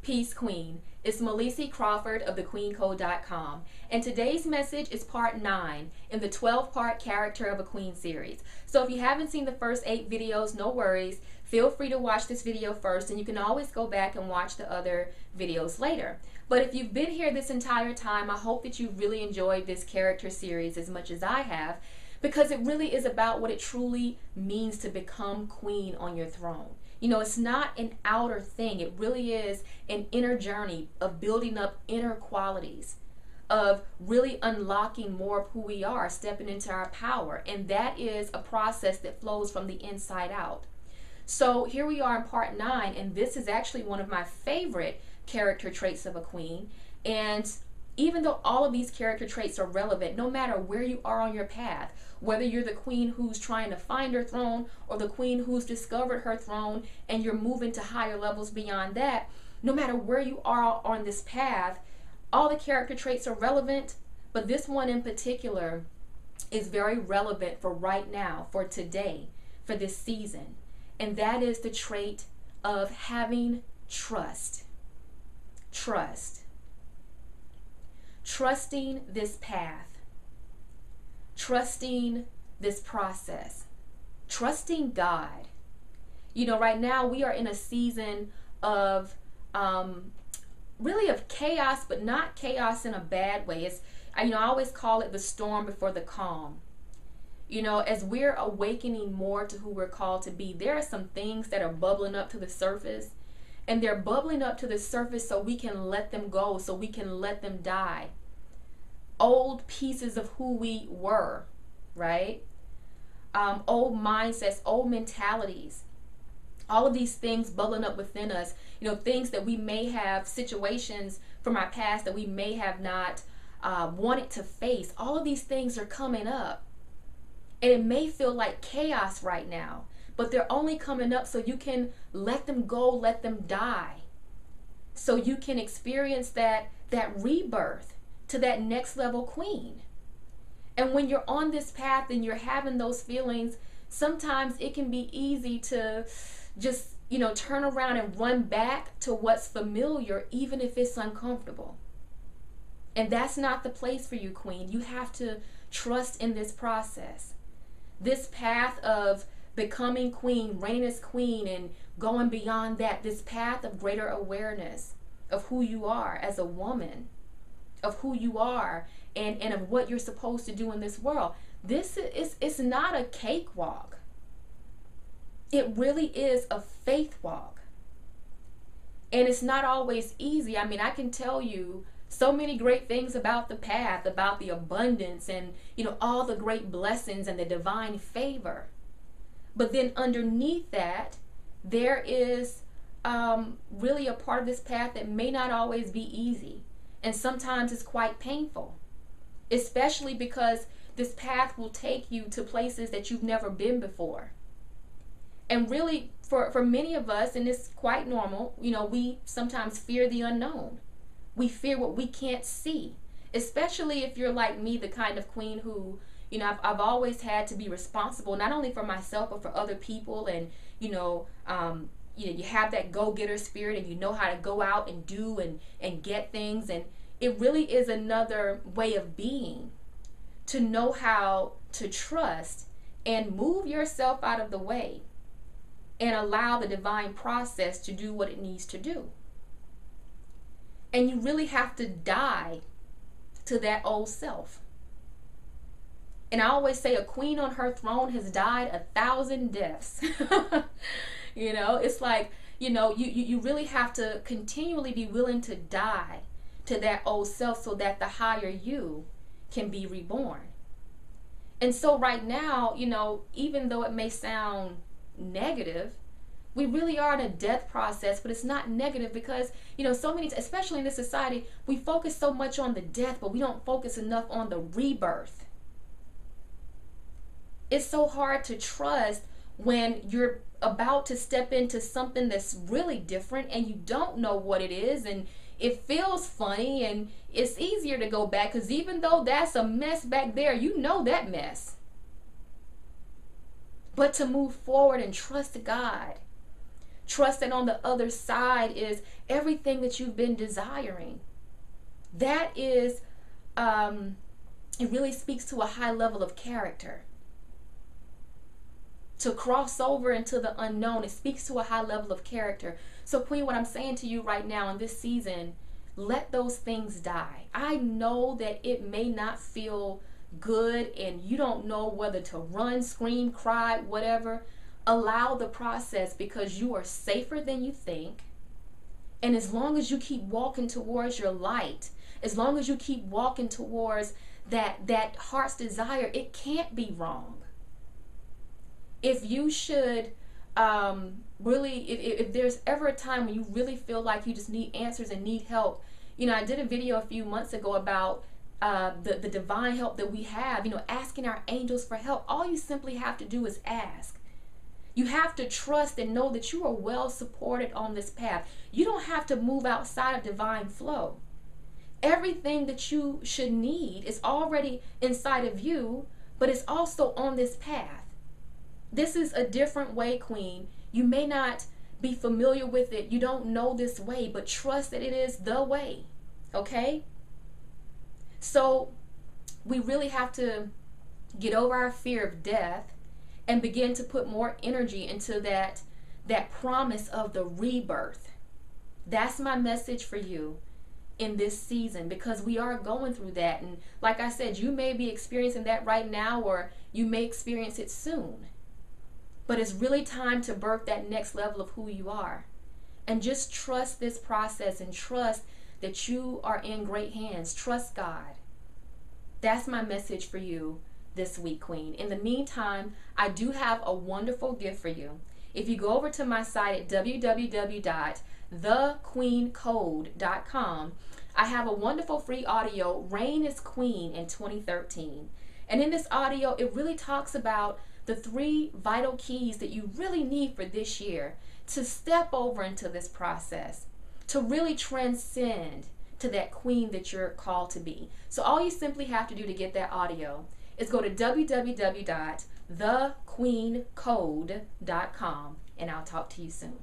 Peace Queen. It's Melissa Crawford of thequeencode.com, and today's message is part 9 in the 12-part Character of a Queen series. So if you haven't seen the first 8 videos, no worries. Feel free to watch this video first, and you can always go back and watch the other videos later. But if you've been here this entire time, I hope that you really enjoyed this character series as much as I have, because it really is about what it truly means to become queen on your throne. You know, it's not an outer thing. It really is an inner journey of building up inner qualities, of really unlocking more of who we are, stepping into our power. And that is a process that flows from the inside out. So here we are in part 9, and this is actually one of my favorite character traits of a queen. And even though all of these character traits are relevant, no matter where you are on your path, whether you're the queen who's trying to find her throne or the queen who's discovered her throne and you're moving to higher levels beyond that, no matter where you are on this path, all the character traits are relevant, but this one in particular is very relevant for right now, for today, for this season. And that is the trait of having trust. Trust. Trusting this path, trusting this process, trusting God. You know, right now we are in a season of really of chaos, but not chaos in a bad way. It's, I always call it the storm before the calm. You know, as we're awakening more to who we're called to be, there are some things that are bubbling up to the surface. And they're bubbling up to the surface so we can let them go, so we can let them die. Old pieces of who we were, right? Old mindsets, old mentalities. All of these things bubbling up within us. You know, things that we may have, situations from our past that we may have not wanted to face. All of these things are coming up. And it may feel like chaos right now, but they're only coming up so you can let them go, let them die. So you can experience that rebirth to that next level queen. And when you're on this path and you're having those feelings, sometimes it can be easy to just, turn around and run back to what's familiar, even if it's uncomfortable. And that's not the place for you, queen. You have to trust in this process. This path of becoming queen, reigning as queen, and going beyond that, this path of greater awareness of who you are as a woman, of who you are and of what you're supposed to do in this world. This is, it's not a cakewalk. It really is a faith walk. And it's not always easy. I mean, I can tell you so many great things about the path, about the abundance and, all the great blessings and the divine favor. But then underneath that, there is really a part of this path that may not always be easy. And sometimes it's quite painful, especially because this path will take you to places that you've never been before. And really, for many of us, and it's quite normal, we sometimes fear the unknown. We fear what we can't see, especially if you're like me, the kind of queen who, I've always had to be responsible, not only for myself, but for other people. And, you have that go-getter spirit, and you know how to go out and do and get things. And it really is another way of being, to know how to trust and move yourself out of the way and allow the divine process to do what it needs to do. And you really have to die to that old self. And I always say a queen on her throne has died 1,000 deaths. It's like, you really have to continually be willing to die to that old self so that the higher you can be reborn. And so right now, even though it may sound negative, we really are in a death process, but it's not negative because, so many, especially in this society, we focus so much on the death, but we don't focus enough on the rebirth. It's so hard to trust when you're about to step into something that's really different and you don't know what it is, and it feels funny, and it's easier to go back because even though that's a mess back there, that mess. But to move forward and trust God, Trust that on the other side is everything that you've been desiring. That is, it really speaks to a high level of character. To cross over into the unknown, it speaks to a high level of character. So Queen, what I'm saying to you right now in this season, let those things die. I know that it may not feel good and you don't know whether to run, scream, cry, whatever. Allow the process, because you are safer than you think. And as long as you keep walking towards your light, as long as you keep walking towards that heart's desire, it can't be wrong. If you should really, if there's ever a time when you really feel like you just need answers and need help, you know, I did a video a few months ago about the divine help that we have, you know, asking our angels for help. All you simply have to do is ask. You have to trust and know that you are well supported on this path. You don't have to move outside of divine flow. Everything that you should need is already inside of you, but it's also on this path. This is a different way, Queen. You may not be familiar with it. You don't know this way, but trust that it is the way. Okay? So we really have to get over our fear of death and begin to put more energy into that promise of the rebirth. That's my message for you in this season, because we are going through that. And like I said, you may be experiencing that right now, or you may experience it soon. But it's really time to birth that next level of who you are. And just trust this process and trust that you are in great hands. Trust God. That's my message for you this week, Queen. In the meantime, I do have a wonderful gift for you. If you go over to my site at www.thequeencode.com, I have a wonderful free audio, Reign as Queen in 2013. And in this audio, it really talks about the 3 vital keys that you really need for this year to step over into this process, to really transcend to that queen that you're called to be. So all you simply have to do to get that audio is go to www.thequeencode.com, and I'll talk to you soon.